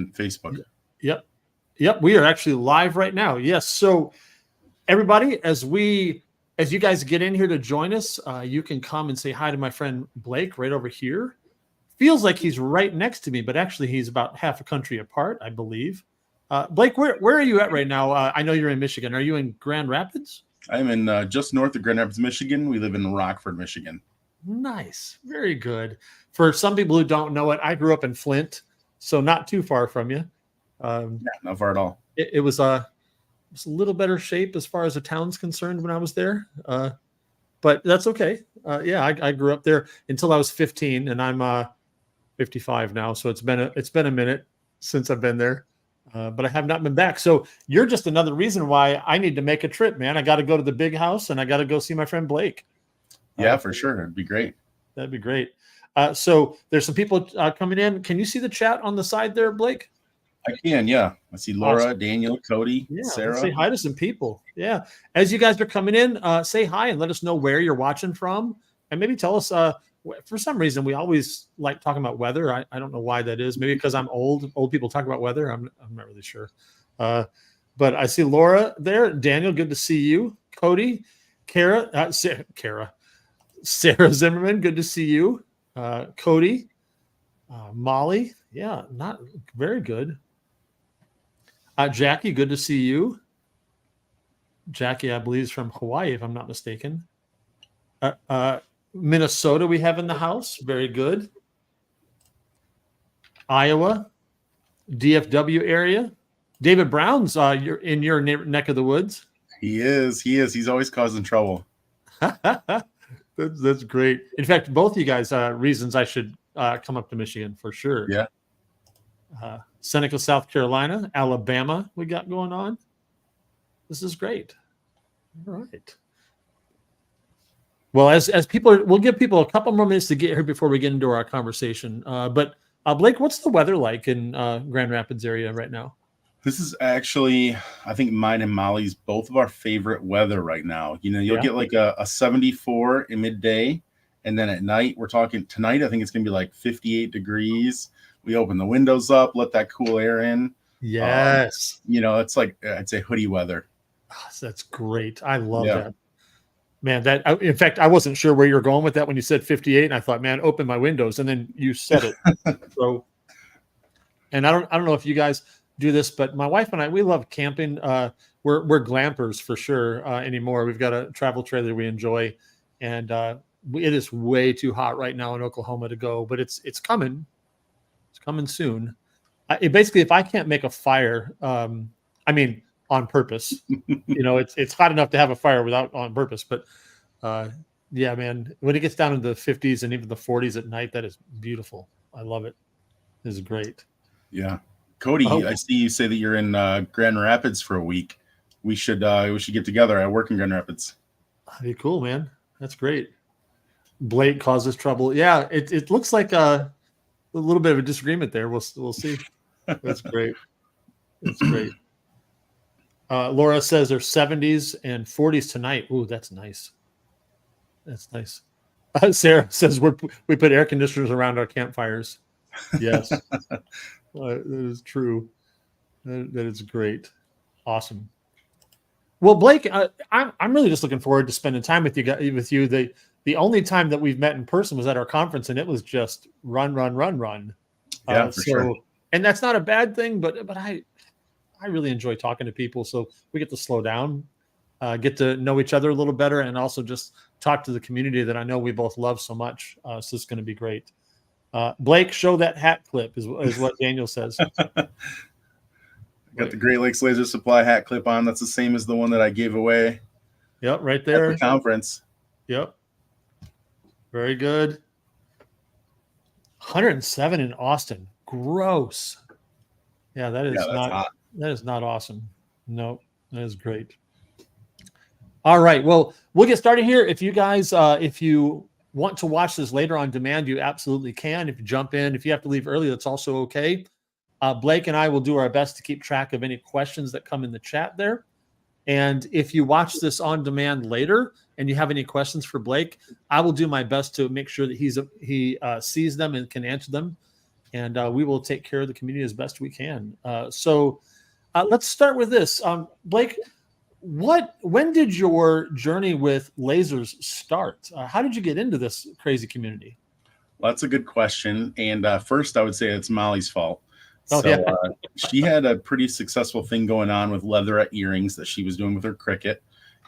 on Facebook. Yep. We are actually live right now. Yes. So everybody, as you guys get in here to join us, you can come and say hi to my friend Blake right over here. Feels like he's right next to me, but actually he's about half a country apart, I believe. Blake, where are you at right now? I know you're in Michigan. Are you in Grand Rapids? I'm in just north of Grand Rapids, Michigan. We live in Rockford, Michigan. Nice. Very good. For some people who don't know it, I grew up in Flint, so not too far from you. Not far at all. It was a little better shape as far as the town's concerned when I was there, but that's okay. I grew up there until I was 15, and I'm 55 now, so it's been a minute since I've been there, but I have not been back. So you're just another reason why I need to make a trip, man. I got to go to the big house, and I got to go see my friend Blake. Yeah, for sure. It'd be great. That'd be great. So there's some people coming in. Can you see the chat on the side there, Blake? I can, yeah. I see Laura, Awesome. Daniel, Cody, Sarah. Say hi to some people. Yeah. As you guys are coming in, say hi and let us know where you're watching from. And maybe tell us, for some reason, we always like talking about weather. I don't know why that is. Maybe because I'm old. Old people talk about weather. I'm not really sure. But I see Laura there. Daniel, good to see you. Cody, Sarah Zimmerman, good to see you. Cody, Molly, yeah, not very good. Jackie, good to see you. Jackie, I believe, is from Hawaii, if I'm not mistaken. Minnesota, we have in the house. Very good. Iowa, DFW area. David Brown's you're in your neck of the woods. He is. He's always causing trouble. That's great. In fact, both of you guys reasons I should come up to Michigan for sure. Yeah. Seneca, South Carolina, Alabama, we got going on. This is great. All right. Well, as people, we'll give people a couple more minutes to get here before we get into our conversation. But Blake, what's the weather like in Grand Rapids area right now? This is actually, I think, mine and Molly's both of our favorite weather right now. You know, you'll get like a 74 in midday, and then at night, we're talking tonight, I think it's going to be like 58 degrees. We open the windows up, let that cool air in. Yes. It's like, I'd say hoodie weather. Oh, that's great. I love that. Man, in fact, I wasn't sure where you were going with that when you said 58, and I thought, man, open my windows, and then you said it. So, and I don't know if you guys do this, but my wife and I, we love camping. We're glampers for sure anymore. We've got a travel trailer we enjoy, and it is way too hot right now in Oklahoma to go, but it's coming. It's coming soon. Basically, if I can't make a fire, on purpose, it's hot enough to have a fire without on purpose. But yeah, man, when it gets down into the 50s and even the 40s at night, that is beautiful. I love it. This is great. Yeah. Cody, I see you say that you're in Grand Rapids for a week. We should get together. I work in Grand Rapids. That'd be cool, man. That's great. Blake causes trouble. Yeah, it looks like a little bit of a disagreement there. We'll see. That's great. That's great. Laura says there's 70s and 40s tonight. Ooh, that's nice. That's nice. Sarah says we put air conditioners around our campfires. Yes. That is true. That is great. Awesome. Well, Blake, I'm really just looking forward to spending time with you. The only time that we've met in person was at our conference, and it was just run. Yeah, for sure. And that's not a bad thing, but I really enjoy talking to people, so we get to slow down, get to know each other a little better, and also just talk to the community that I know we both love so much. So it's going to be great. Blake, show that hat clip is what Daniel says. Got the Great Lakes Laser Supply hat clip on. That's the same as the one that I gave away. Yep, right there. At the conference. Yep. Very good. 107 in Austin. Gross. Yeah, that is not awesome. No, that is great. All right. Well, we'll get started here. If you guys, if you want to watch this later on demand, you absolutely can. If you jump in, if you have to leave early, that's also okay. Blake and I will do our best to keep track of any questions that come in the chat there. And if you watch this on demand later and you have any questions for Blake, I will do my best to make sure that he sees them and can answer them. and we will take care of the community as best we can. So let's start with this. Blake, when did your journey with lasers start? How did you get into this crazy community? Well, that's a good question. And first, I would say it's Molly's fault. Oh, So yeah. she had a pretty successful thing going on with leatherette earrings that she was doing with her Cricut.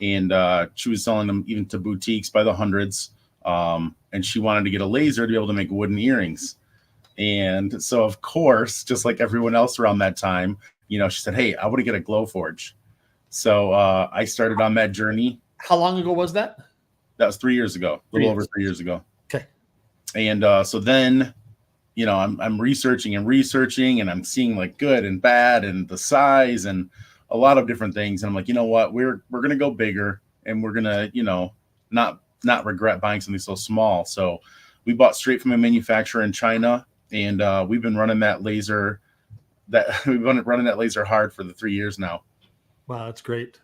And she was selling them even to boutiques by the hundreds. And she wanted to get a laser to be able to make wooden earrings. And so, of course, just like everyone else around that time, she said, hey, I want to get a Glowforge. So I started on that journey. How long ago was that? That was 3 years ago, a little over 3 years ago. Okay. And so then, I'm researching and I'm seeing like good and bad and the size and a lot of different things. And I'm like, you know what, we're going to go bigger, and we're going to, not regret buying something so small. So we bought straight from a manufacturer in China, and we've been running that laser hard for the 3 years now. Wow, that's great.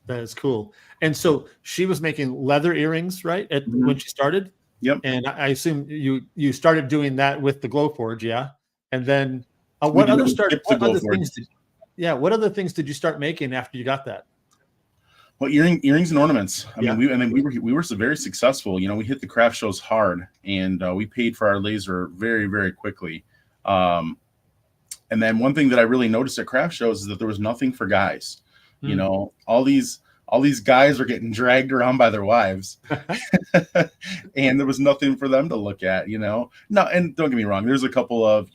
That is cool. And so she was making leather earrings, right? When she started? Yep. And I assume you started doing that with the Glowforge, yeah? And then what other things did you start making after you got that? Well, earrings and ornaments. I mean, we were very successful. We hit the craft shows hard, and we paid for our laser very, very quickly. And then one thing that I really noticed at craft shows is that there was nothing for guys. All these guys were getting dragged around by their wives, and there was nothing for them to look at. No, and don't get me wrong, there's a couple of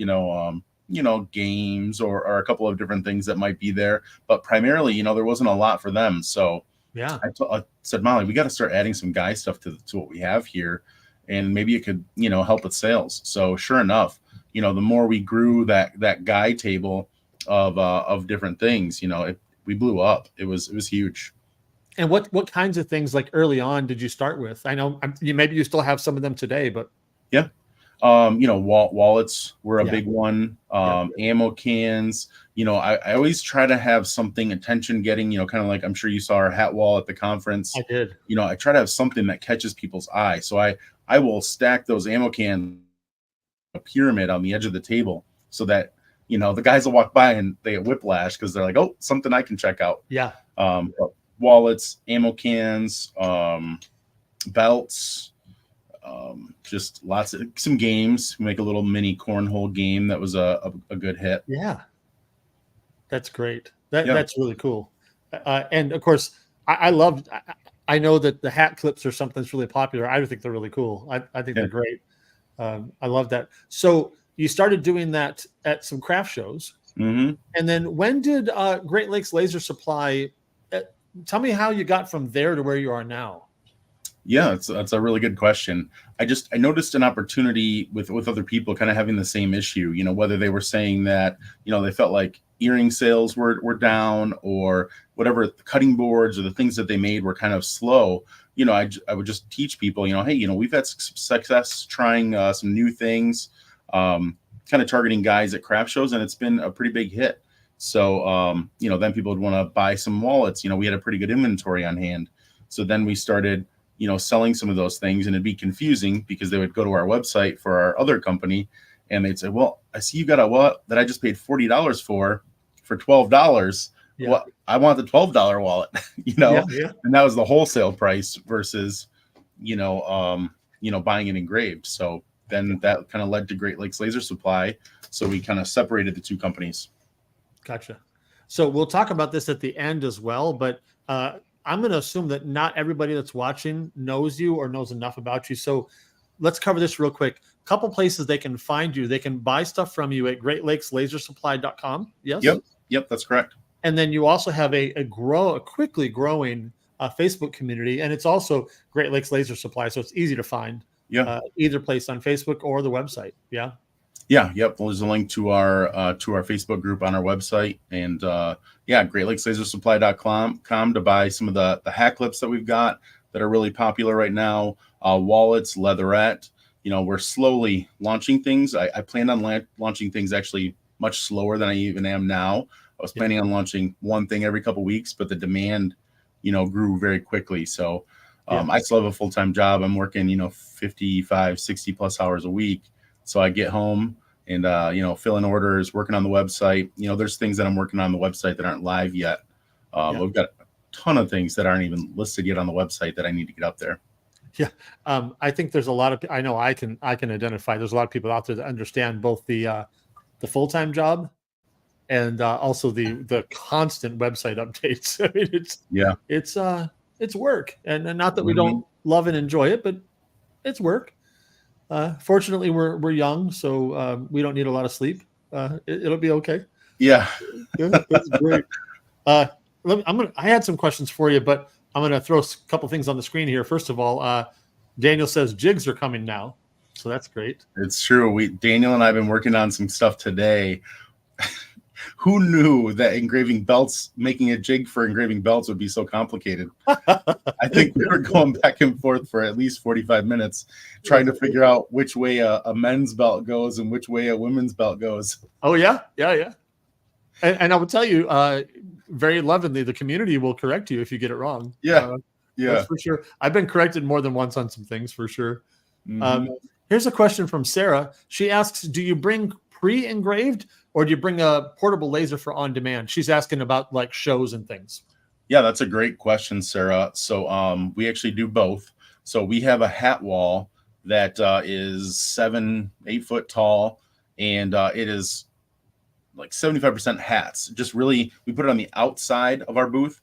games or a couple of different things that might be there, but primarily, there wasn't a lot for them. So yeah, I said, Molly, we got to start adding some guy stuff to what we have here, and maybe it could help with sales. So sure enough, the more we grew that guy table of different things, we blew up. It was huge. And what kinds of things, like early on, did you start with? I know maybe you still have some of them today, but yeah, wallets were a big one. Ammo cans. I always try to have something attention getting. Kind of like, I'm sure you saw our hat wall at the conference. I did. I try to have something that catches people's eye. So I will stack those ammo cans, a pyramid on the edge of the table, so that the guys will walk by and they get whiplash because they're like, oh, something I can check out. Yeah. Wallets, ammo cans, belts, just lots of some games. We make a little mini cornhole game that was a good hit. Yeah, that's great. That's really cool. And of course, I know that the hat clips are something that's really popular. I think they're really cool. I think they're great. I love that. So you started doing that at some craft shows. Mm-hmm. And then when did Great Lakes Laser Supply, tell me how you got from there to where you are now? Yeah, that's a really good question. I noticed an opportunity with other people kind of having the same issue, whether they were saying that, they felt like earring sales were down, or whatever, the cutting boards or the things that they made were kind of slow. I would just teach people, hey, we've had success trying some new things, kind of targeting guys at craft shows, and it's been a pretty big hit. So, then people would want to buy some wallets. We had a pretty good inventory on hand. So then we started, selling some of those things, and it'd be confusing because they would go to our website for our other company, and they'd say, well, I see you got a wallet that I just paid $40 for $12. Yeah. Well, I want the $12 wallet, Yeah. And that was the wholesale price versus, buying it engraved. So then that kind of led to Great Lakes Laser Supply. So we kind of separated the two companies. Gotcha. So we'll talk about this at the end as well, but I'm going to assume that not everybody that's watching knows you or knows enough about you. So let's cover this real quick. A couple places they can find you. They can buy stuff from you at greatlakeslasersupply.com. Yes? Yep, that's correct. And then you also have a quickly growing Facebook community, and it's also Great Lakes Laser Supply, so it's easy to find. Yeah. Either place on Facebook or the website. Yeah. Yeah. Yep. Well, there's a link to our Facebook group on our website, and GreatLakesLaserSupply.com to buy some of the hat clips that we've got that are really popular right now. Wallets, leatherette. We're slowly launching things. I planned on launching things actually much slower than I even am now. I was planning on launching one thing every couple of weeks, but the demand, grew very quickly. So I still have a full-time job. I'm working, 55, 60 plus hours a week. So I get home, and filling orders, working on the website. There's things that I'm working on the website that aren't live yet. We've got a ton of things that aren't even listed yet on the website that I need to get up there. Yeah. I think there's a lot of, I know I can identify, there's a lot of people out there that understand both the full-time job and also the constant website updates. I mean, it's work, and not that we don't love and enjoy it, but it's work. Fortunately, we're young, so we don't need a lot of sleep. It'll be okay. Yeah, that's great. I had some questions for you, but I'm going to throw a couple things on the screen here. First of all, Daniel says jigs are coming now, so that's great. It's true. Daniel and I have been working on some stuff today. Who knew that making a jig for engraving belts would be so complicated? I think we were going back and forth for at least 45 minutes trying to figure out which way a men's belt goes and which way a women's belt goes. Oh, yeah. And I will tell you, very lovingly, the community will correct you if you get it wrong. Yeah. That's for sure. I've been corrected more than once on some things, for sure. Here's a question from Sarah. She asks, do you bring pre-engraved or do you bring a portable laser for on demand? She's asking about like shows and things. Yeah, that's a great question, Sarah. So we actually do both. So we have a hat wall that is 7-8 foot tall, and it is like 75% hats. Just really, we put it on the outside of our booth.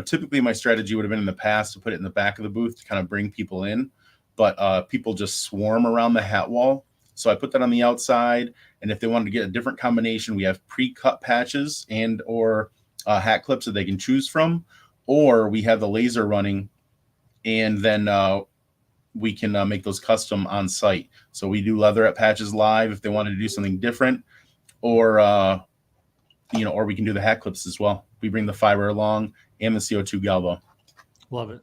Typically my strategy would have been in the past to put it in the back of the booth to kind of bring people in, but people just swarm around the hat wall. So I put that on the outside, and if they wanted to get a different combination, we have pre-cut patches and or hat clips that they can choose from, or we have the laser running, and then we can make those custom on site. So we do leatherette patches live if they wanted to do something different, or or we can do the hat clips as well. We bring the fiber along and the CO2 galvo. Love it.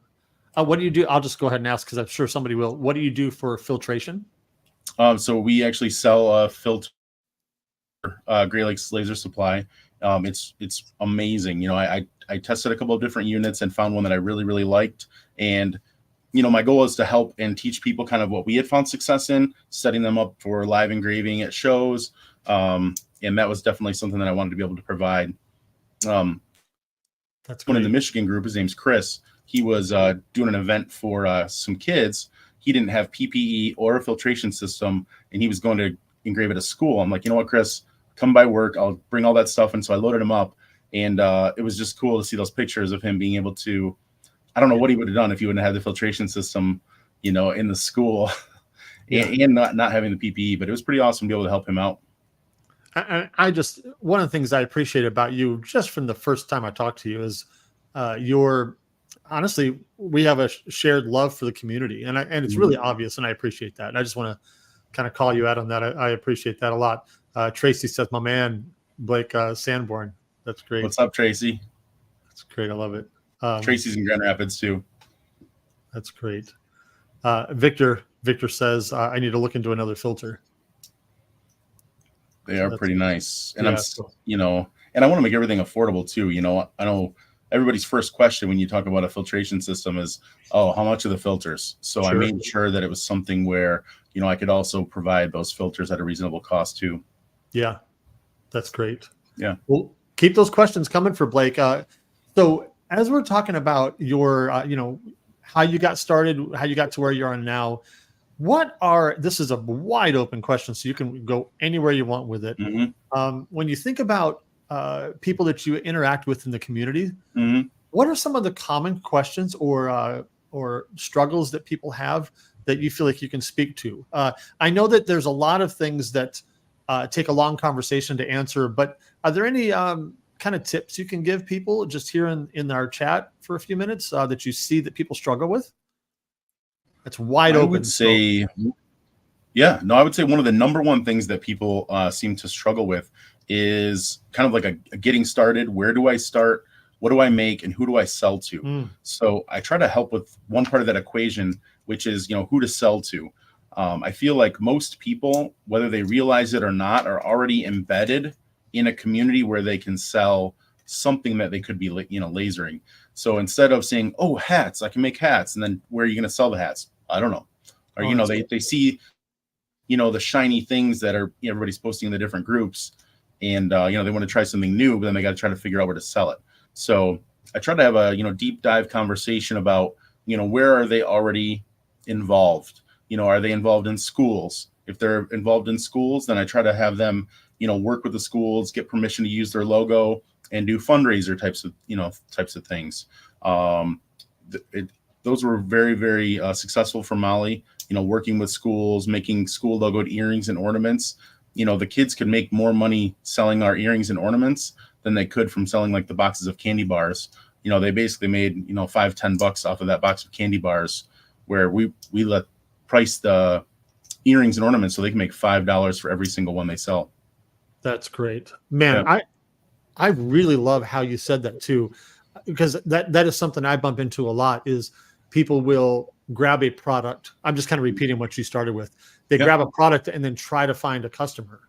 What do you do? I'll just go ahead and ask because I'm sure somebody will. What do you do for filtration? So we actually sell a filter, Great Lakes Laser Supply. It's amazing. I tested a couple of different units and found one that I really, really liked. And, my goal is to help and teach people kind of what we had found success in, setting them up for live engraving at shows. And that was definitely something that I wanted to be able to provide. That's one in the Michigan group. His name's Chris. He was doing an event for some kids. He didn't have PPE or a filtration system, and he was going to engrave at a school. I'm like, you know what, Chris, come by work. I'll bring all that stuff. And so I loaded him up, and it was just cool to see those pictures of him being able to, I don't know what he would have done if he wouldn't have had the filtration system, in the school and not having the PPE, but it was pretty awesome to be able to help him out. I just, one of the things I appreciate about you just from the first time I talked to you is honestly, we have a shared love for the community, and it's really obvious, and I appreciate that. And I just want to kind of call you out on that. I appreciate that a lot. Tracy says, my man, Blake Sanborn. That's great. What's up, Tracy? That's great. I love it. Tracy's in Grand Rapids too. That's great. Victor says, I need to look into another filter. They are pretty nice. And and I want to make everything affordable too. I know everybody's first question when you talk about a filtration system is, oh, how much are the filters? So I made sure that it was something where, I could also provide those filters at a reasonable cost too. Yeah, that's great. Yeah. Well, keep those questions coming for Blake. So as we're talking about your, how you got started, how you got to where you are now, this is a wide open question, so you can go anywhere you want with it. When you think about people that you interact with in the community, what are some of the common questions or struggles that people have that you feel like you can speak to? I know that there's a lot of things that take a long conversation to answer, but are there any kind of tips you can give people just here in our chat for a few minutes that you see that people struggle with? It's wide open. I would say one of the number one things that people seem to struggle with is kind of like a getting started. Where do I start? What do I make? And who do I sell to? So I try to help with one part of that equation, which is, who to sell to. I feel like most people, whether they realize it or not, are already embedded in a community where they can sell something that they could be, lasering. So instead of saying, oh, hats, I can make hats. And then where are you going to sell the hats? I don't know. Or, they see the shiny things that are everybody's posting in the different groups, and they want to try something new, but then they got to try to figure out where to sell it. So I try to have a deep dive conversation about where are they already involved. Are they involved in schools? If they're involved in schools, then I try to have them work with the schools, get permission to use their logo, and do fundraiser types of things. Those were very, very successful for Molly. Working with schools, making school logoed earrings and ornaments. The kids could make more money selling our earrings and ornaments than they could from selling like the boxes of candy bars. They basically made $5-10 off of that box of candy bars, where we let price the earrings and ornaments so they can make $5 for every single one they sell. That's great, man. Yeah. I really love how you said that too, because that is something I bump into a lot. Is people will grab a product. I'm just kind of repeating what you started with. They grab a product and then try to find a customer,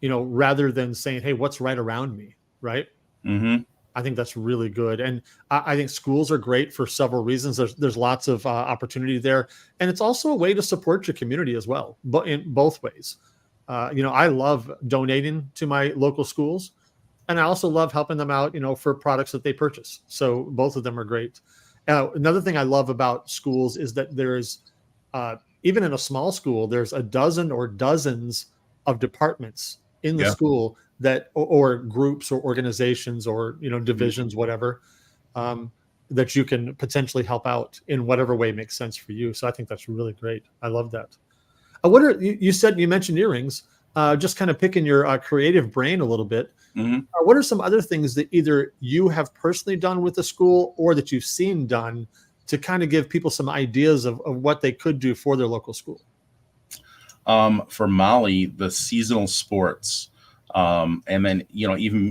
rather than saying, hey, what's right around me, right? Mm-hmm. I think that's really good. And I think schools are great for several reasons. There's lots of opportunity there. And it's also a way to support your community as well, but in both ways. I love donating to my local schools, and I also love helping them out, for products that they purchase. So both of them are great. Another thing I love about schools is that there's, even in a small school, there's a dozen or dozens of departments in the school that, or groups or organizations or, divisions, whatever, that you can potentially help out in whatever way makes sense for you. So I think that's really great. I love that. You mentioned earrings, just kind of picking your creative brain a little bit. Mm-hmm. What are some other things that either you have personally done with the school or that you've seen done to kind of give people some ideas of what they could do for their local school? For Molly, the seasonal sports, and then,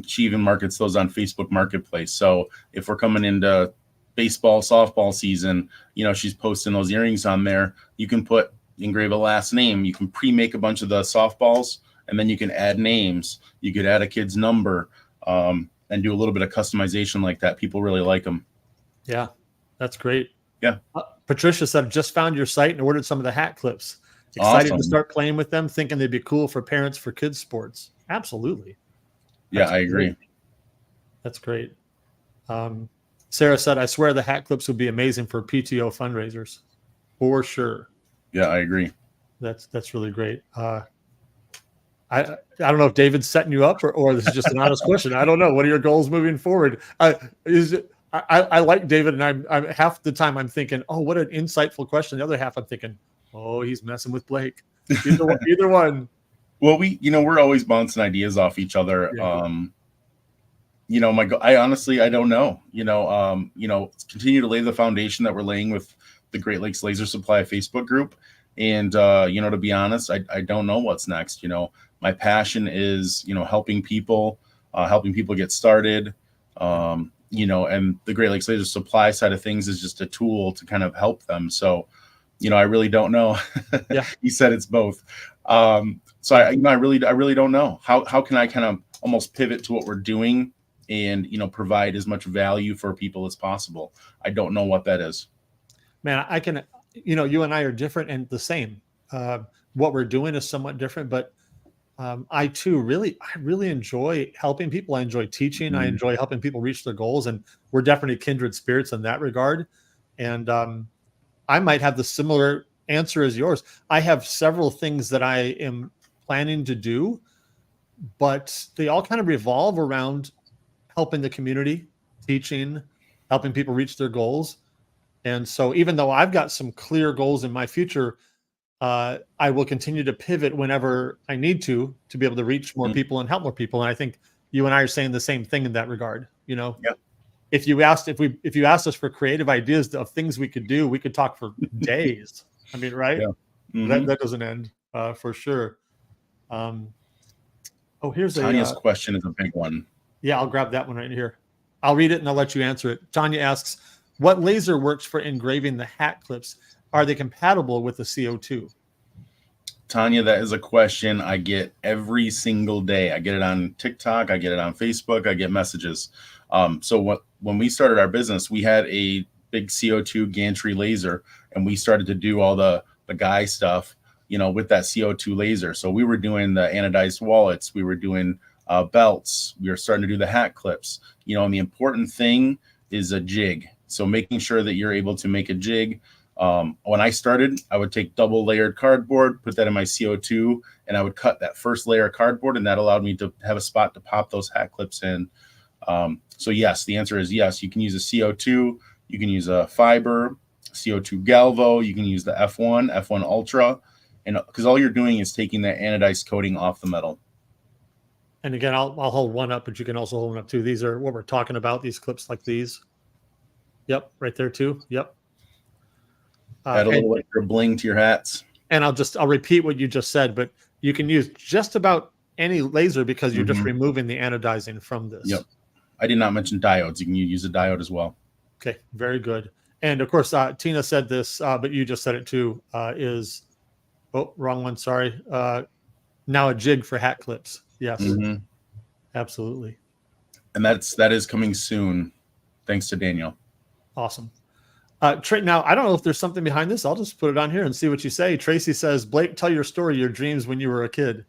she even markets those on Facebook Marketplace. So if we're coming into baseball, softball season, she's posting those earrings on there. You can engrave a last name. You can pre-make a bunch of the softballs, and then you can add names. You could add a kid's number, and do a little bit of customization like that. People really like them. Yeah, that's great. Yeah. Patricia said, just found your site and ordered some of the hat clips. Excited to start playing with them, thinking they'd be cool for parents for kids sports. Absolutely. I agree. That's great. Sarah said, I swear the hat clips would be amazing for PTO fundraisers. For sure. Yeah, I agree. That's really great. I don't know if David's setting you up or this is just an honest question. I don't know. What are your goals moving forward? I like David, and I'm half the time I'm thinking, oh, what an insightful question. The other half I'm thinking, oh, he's messing with Blake. Either one. Well, we're always bouncing ideas off each other. Yeah. I honestly, I don't know. Continue to lay the foundation that we're laying with the Great Lakes Laser Supply Facebook group. And, to be honest, I don't know what's next. My passion is, helping people get started. And the Great Lakes Laser Supply side of things is just a tool to kind of help them. So, I really don't know. Yeah. You said it's both. So I really don't know. How can I kind of almost pivot to what we're doing and, provide as much value for people as possible? I don't know what that is. Man, I can, you and I are different and the same. What we're doing is somewhat different, but I really enjoy helping people. I enjoy teaching. I enjoy helping people reach their goals, and we're definitely kindred spirits in that regard. And I might have the similar answer as yours. I have several things that I am planning to do, but they all kind of revolve around helping the community, teaching, helping people reach their goals. And so even though I've got some clear goals in my future, I will continue to pivot whenever I need to be able to reach more people and help more people. And I think you and I are saying the same thing in that regard. Yeah. If you asked us for creative ideas of things we could do, we could talk for days. I mean, right? Yeah. Mm-hmm. That doesn't end for sure. Here's Tanya's question is a big one. Yeah, I'll grab that one right here. I'll read it and I'll let you answer it. Tanya asks, what laser works for engraving the hat clips? Are they compatible with the CO2? Tanya, that is a question I get every single day. I get it on TikTok. I get it on Facebook. I get messages. When we started our business, we had a big CO2 gantry laser, and we started to do all the guy stuff, with that CO2 laser. So we were doing the anodized wallets, we were doing belts, we were starting to do the hat clips, and the important thing is a jig. So making sure that you're able to make a jig. When I started, I would take double layered cardboard, put that in my CO2, and I would cut that first layer of cardboard, and that allowed me to have a spot to pop those hat clips in. So yes, the answer is yes. You can use a CO2, you can use a fiber, CO2 Galvo, you can use the F1 Ultra, and because all you're doing is taking that anodized coating off the metal. And again, I'll hold one up, but you can also hold one up too. These are what we're talking about, these clips like these. Yep, right there too. Yep. Add a little extra bling to your hats. And I'll repeat what you just said, but you can use just about any laser because you're just removing the anodizing from this. Yep. I did not mention diodes. You can use a diode as well. Okay, very good. And of course, Tina said this, but you just said it too, wrong one, sorry. Now a jig for hat clips. Yes, absolutely. And that is coming soon, thanks to Daniel. Awesome. Now, I don't know if there's something behind this. I'll just put it on here and see what you say. Tracy says, Blake, tell your story, your dreams when you were a kid.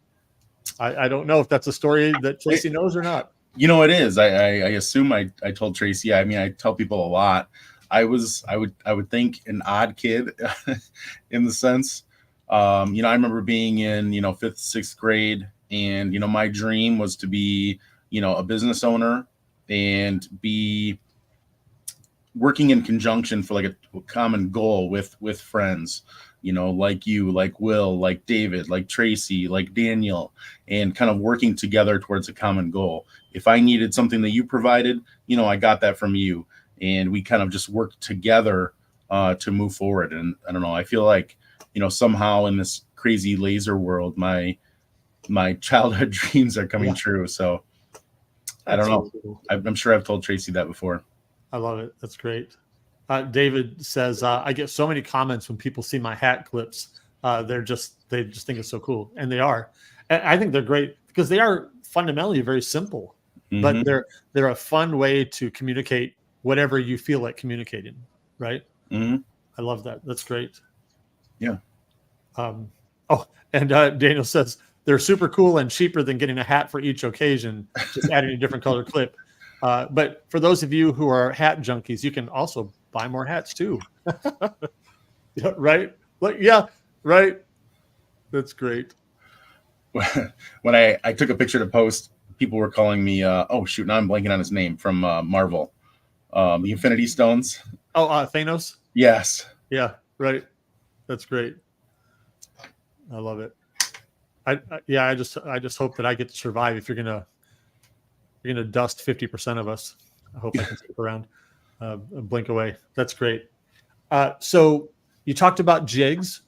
I don't know if that's a story that Tracy knows or not. It is. I assume I told Tracy. I mean, I tell people a lot. I would think an odd kid in the sense. I remember being in 5th, 6th grade, and my dream was to be a business owner and be working in conjunction for like a common goal with friends, like you, like Will, like David, like Tracy, like Daniel, and kind of working together towards a common goal. If I needed something that you provided, I got that from you, and we kind of just worked together to move forward. And I don't know, I feel like, somehow in this crazy laser world, my childhood dreams are coming true. So I don't know. Cool. I'm sure I've told Tracy that before. I love it. That's great. David says, I get so many comments when people see my hat clips. They just think it's so cool. And they are. And I think they're great because they are fundamentally very simple, but they're a fun way to communicate whatever you feel like communicating. Right. I love that. That's great. Yeah. And Daniel says they're super cool and cheaper than getting a hat for each occasion, just adding a different color clip. But for those of you who are hat junkies, you can also buy more hats too. Yeah, right? Right. That's great. When I took a picture to post, people were calling me, now I'm blanking on his name, from Marvel. The Infinity Stones. Thanos? Yes. Yeah, right. That's great. I love it. I just hope that I get to survive. If you're gonna dust 50% of us, I hope I can stick around. Blink away. That's great. So you talked about jigs,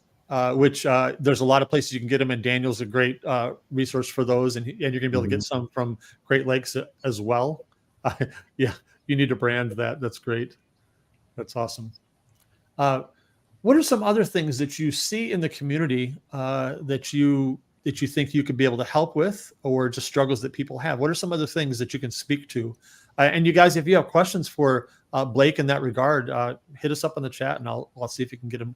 which there's a lot of places you can get them, and Daniel's a great resource for those, and you're gonna be able to get some from Great Lakes as well. Yeah, you need to brand that. That's great. That's awesome. What are some other things that you see in the community that you think you could be able to help with, or just struggles that people have? What are some other things that you can speak to? And you guys, if you have questions for Blake in that regard, hit us up in the chat, and I'll see if you can get him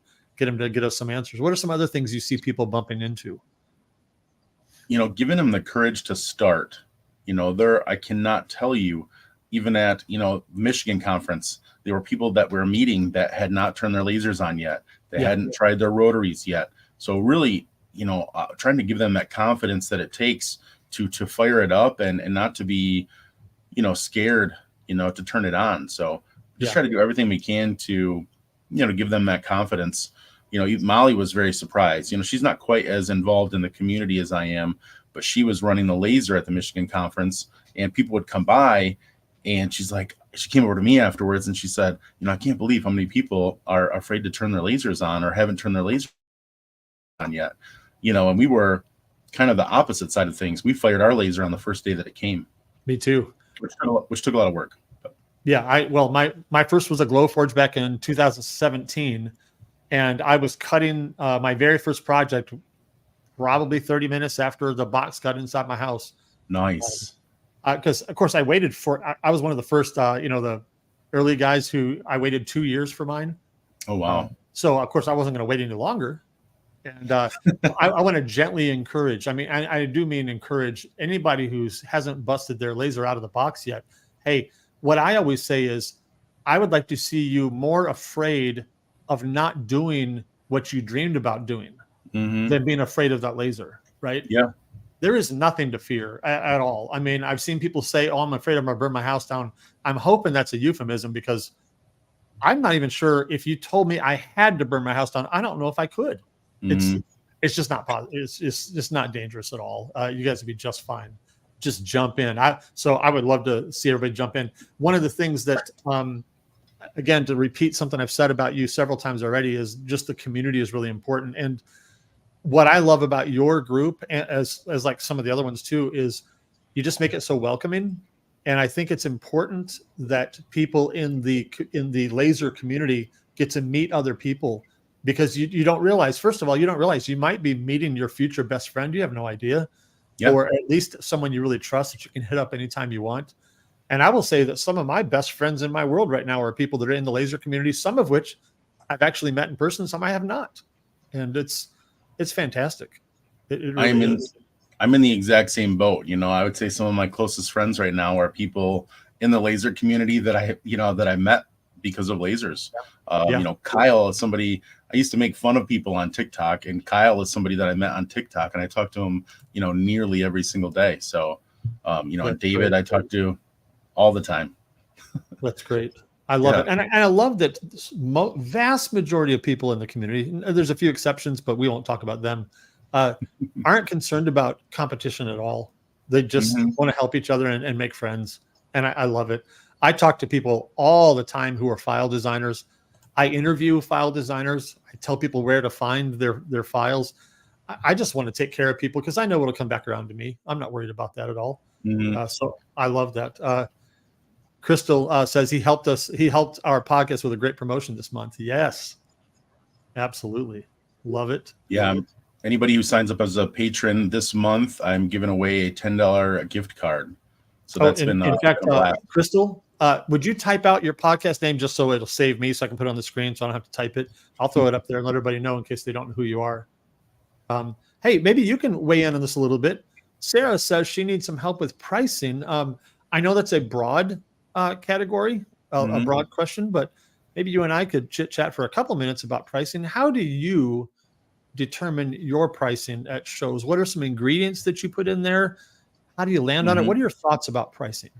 to get us some answers. What are some other things you see people bumping into? Giving them the courage to start. I cannot tell you, even at Michigan conference, there were people that were meeting that had not turned their lasers on yet. They hadn't tried their rotaries yet. So really, trying to give them that confidence that it takes to fire it up and not to be, scared, to turn it on. So just try to do everything we can to, give them that confidence. Molly was very surprised. She's not quite as involved in the community as I am, but she was running the laser at the Michigan conference, and people would come by, and she came over to me afterwards and she said, I can't believe how many people are afraid to turn their lasers on or haven't turned their laser on yet. And we were kind of the opposite side of things. We fired our laser on the first day that it came. Me too. Which took a lot of work. But. Yeah, my first was a Glowforge back in 2017, and I was cutting my very first project probably 30 minutes after the box got inside my house. Nice. Because of course I waited I was one of the first, the early guys who I waited 2 years for mine. Oh, wow. So of course I wasn't going to wait any longer. And I want to gently encourage. I mean, I do mean encourage anybody who hasn't busted their laser out of the box yet. Hey, what I always say is, I would like to see you more afraid of not doing what you dreamed about doing than being afraid of that laser, right? Yeah. There is nothing to fear at all. I mean, I've seen people say, "Oh, I'm afraid I'm going to burn my house down." I'm hoping that's a euphemism, because I'm not even sure if you told me I had to burn my house down, I don't know if I could. It's just not positive. It's just not dangerous at all. You guys would be just fine. Just jump in. So I would love to see everybody jump in. One of the things that, again, to repeat something I've said about you several times already, is just the community is really important. And what I love about your group, as like some of the other ones too, is you just make it so welcoming. And I think it's important that people in the laser community get to meet other people, because you don't realize, first of all, you don't realize you might be meeting your future best friend. You have no idea. Yeah. Or at least someone you really trust that you can hit up anytime you want. And I will say that some of my best friends in my world right now are people that are in the laser community, some of which I've actually met in person, some I have not. And it's fantastic. It really is. I'm in the exact same boat. I would say some of my closest friends right now are people in the laser community that I met because of lasers. Kyle is somebody I used to make fun of people on TikTok, and Kyle is somebody that I met on TikTok, and I talk to him, nearly every single day. So, and David, I talk to all the time. That's great. I love it. And I love that vast majority of people in the community, there's a few exceptions, but we won't talk about them, aren't concerned about competition at all. They just want to help each other and make friends. And I love it. I talk to people all the time who are file designers. I interview file designers. I tell people where to find their files. I just want to take care of people, because I know it'll come back around to me. I'm not worried about that at all. So I love that. Crystal says he helped our podcast with a great promotion this month. Yes, absolutely. Love it. Yeah. Anybody who signs up as a patron this month, I'm giving away a $10 gift card. So that's in fact, Crystal, would you type out your podcast name just so it'll save me, so I can put it on the screen, so I don't have to type it? I'll throw it up there and let everybody know in case they don't know who you are. Hey, maybe you can weigh in on this a little bit. Sarah says she needs some help with pricing. I know that's a broad category, a broad question, but maybe you and I could chit chat for a couple minutes about pricing. How do you determine your pricing at shows? What are some ingredients that you put in there? How do you land on it? What are your thoughts about pricing?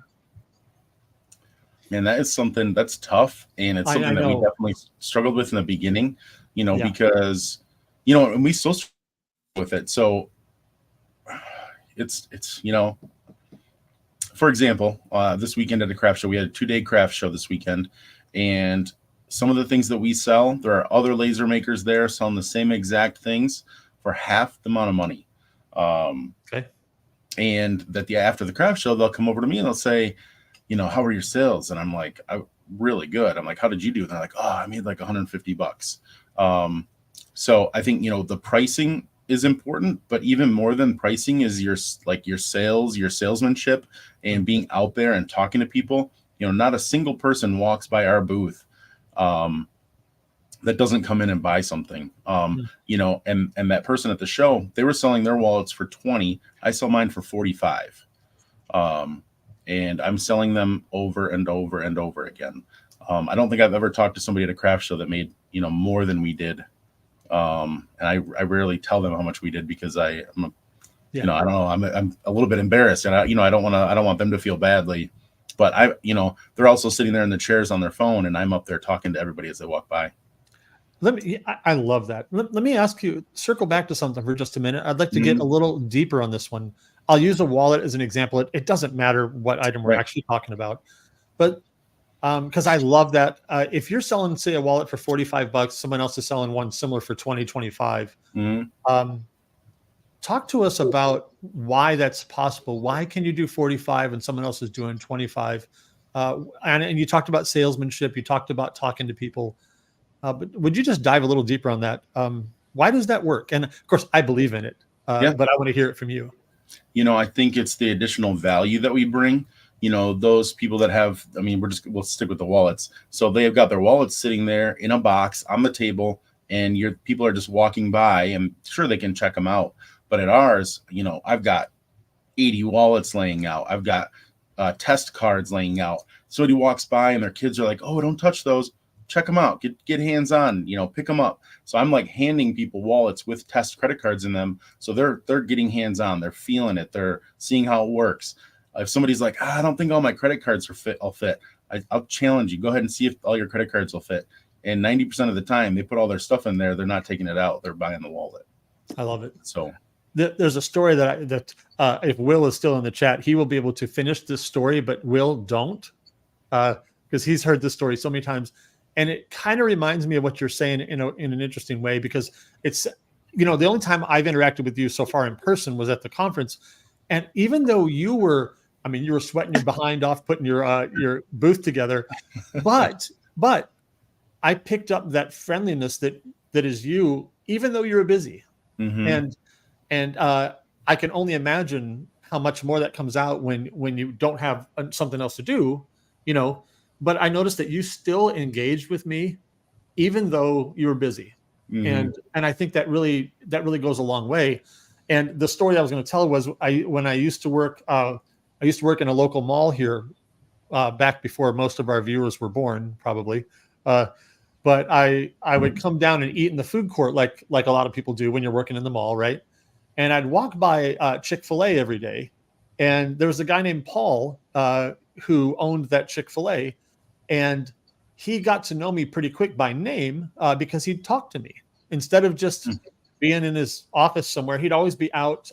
Man, that is something that's tough, and it's something that we definitely struggled with in the beginning, because, and we still struggle with it. So it's for example, this weekend at a craft show, we had a 2-day craft show this weekend, and some of the things that we sell, there are other laser makers there selling the same exact things for half the amount of money. Okay. And that after the craft show, they'll come over to me and they'll say, how are your sales? And I'm like, really good. I'm like, how did you do? And they're like, oh, I made like $150. So I think, the pricing is important, but even more than pricing is your sales, your salesmanship, and being out there and talking to people. Not a single person walks by our booth that doesn't come in and buy something. And that person at the show, they were selling their wallets for $20. I sell mine for $45. And I'm selling them over and over and over again. I don't think I've ever talked to somebody at a craft show that made, more than we did. And I rarely tell them how much we did, because I don't know, I'm a little bit embarrassed, and I don't want them to feel badly, but they're also sitting there in the chairs on their phone, and I'm up there talking to everybody as they walk by. I love that. Let me ask you, circle back to something for just a minute. I'd like to get a little deeper on this one. I'll use a wallet as an example. It doesn't matter what item we're actually talking about, but because I love that. If you're selling, say, a wallet for $45, someone else is selling one similar for $20, $25. Talk to us about why that's possible. Why can you do 45 and someone else is doing 25? And you talked about salesmanship. You talked about talking to people. But would you just dive a little deeper on that? Why does that work? And of course, I believe in it, but I want to hear it from you. I think it's the additional value that we bring. Those people that have, we'll stick with the wallets. So they have got their wallets sitting there in a box on the table, and your people are just walking by, and sure, they can check them out. But at ours, I've got 80 wallets laying out. I've got test cards laying out. Somebody walks by and their kids are like, "Oh, don't touch those. Check them out. Get hands on. Pick them up." So I'm like handing people wallets with test credit cards in them, so they're getting hands on. They're feeling it. They're seeing how it works. If somebody's like, "I don't think all my credit cards will fit," I'll challenge you. Go ahead and see if all your credit cards will fit. And 90% of the time, they put all their stuff in there. They're not taking it out. They're buying the wallet. I love it. So there's a story that if Will is still in the chat, he will be able to finish this story, but Will don't, because he's heard this story so many times. And it kind of reminds me of what you're saying in an interesting way, because it's, the only time I've interacted with you so far in person was at the conference. And even though you were sweating your behind off, putting your booth together, but I picked up that friendliness that is you, even though you're busy. Mm-hmm. And I can only imagine how much more that comes out when you don't have something else to do, But I noticed that you still engaged with me, even though you were busy. Mm-hmm. And I think that really goes a long way. And the story I was going to tell was when I used to work in a local mall here back before most of our viewers were born, probably. But I would come down and eat in the food court like a lot of people do when you're working in the mall, right? And I'd walk by Chick-fil-A every day, and there was a guy named Paul who owned that Chick-fil-A, and he got to know me pretty quick by name because he'd talk to me instead of just being in his office somewhere. He'd always be out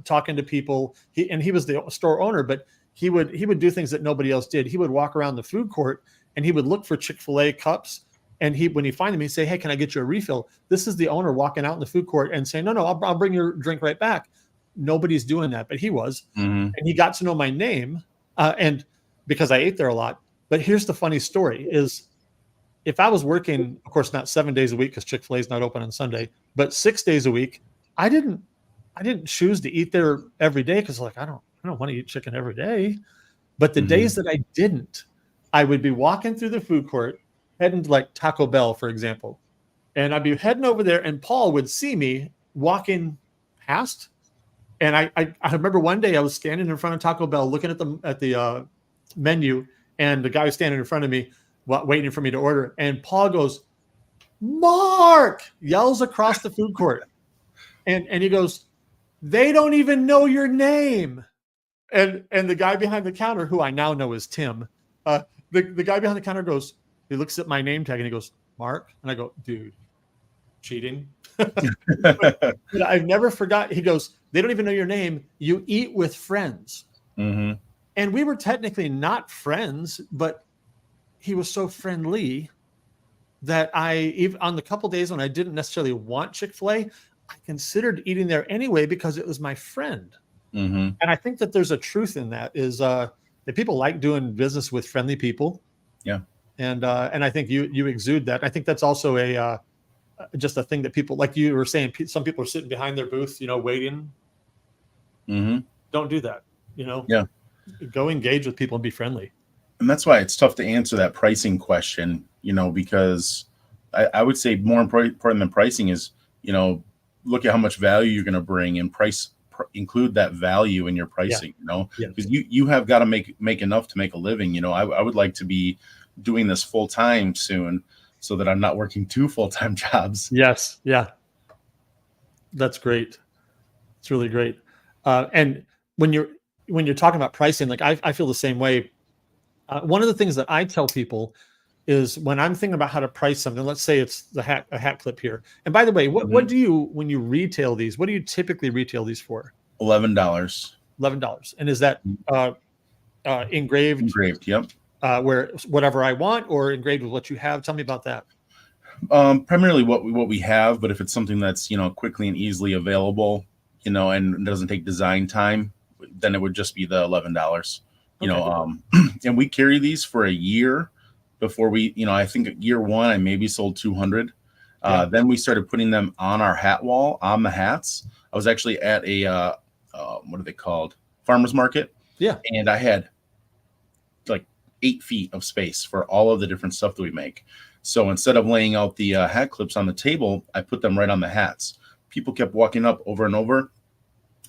talking to people. He was the store owner, but he would do things that nobody else did. He would walk around the food court and he would look for Chick-fil-A cups. And when he find me, he'd say, "Hey, can I get you a refill?" This is the owner walking out in the food court and saying, "No, I'll bring your drink right back." Nobody's doing that, but he was. Mm-hmm. And he got to know my name, and because I ate there a lot. But here's the funny story: is if I was working, of course, not 7 days a week because Chick-fil-A is not open on Sunday, but 6 days a week, I didn't choose to eat there every day because I don't want to eat chicken every day. But the days that I didn't, I would be walking through the food court, heading to like Taco Bell, for example. And I'd be heading over there and Paul would see me walking past. And I remember one day I was standing in front of Taco Bell looking at the menu, and the guy was standing in front of me waiting for me to order. And Paul goes, "Mark!" yells across the food court. And he goes, "They don't even know your name." And the guy behind the counter, who I now know is Tim, the guy behind the counter goes, he looks at my name tag and he goes, "Mark?" And I go, "Dude, cheating." but I've never forgot. He goes, "They don't even know your name. You eat with friends." Mm-hmm. And we were technically not friends, but he was so friendly that even on the couple days when I didn't necessarily want Chick-fil-A, I considered eating there anyway because it was my friend. Mm-hmm. And I think that there's a truth in that, is that people like doing business with friendly people. Yeah. And I think you exude that. I think that's also just a thing that people, like you were saying, some people are sitting behind their booth, waiting. Mm-hmm. Don't do that. Yeah. Go engage with people and be friendly. And that's why it's tough to answer that pricing question, because I would say more important than pricing is, look at how much value you're going to bring and include that value in your pricing, because you have got to make enough to make a living. I would like to be doing this full time soon so that I'm not working 2 full-time jobs. Yes. Yeah. That's great. It's really great. And when you're talking about pricing, like I feel the same way. One of the things that I tell people is when I'm thinking about how to price something, let's say it's a hat clip here. And by the way, what do you, when you retail these, what do you typically retail these for? $11. $11. And is that engraved? Engraved. Yep. Where whatever I want, or engraved with what you have? Tell me about that. Primarily what we have, but if it's something that's, quickly and easily available, and doesn't take design time, then it would just be the $11. And we carry these for a year before we, I think year 1, I maybe sold 200. Then we started putting them on our hat wall, on the hats. I was actually at a, what are they called? Farmer's market. Yeah. And I had like 8 feet of space for all of the different stuff that we make. So instead of laying out the hat clips on the table, I put them right on the hats. People kept walking up over and over,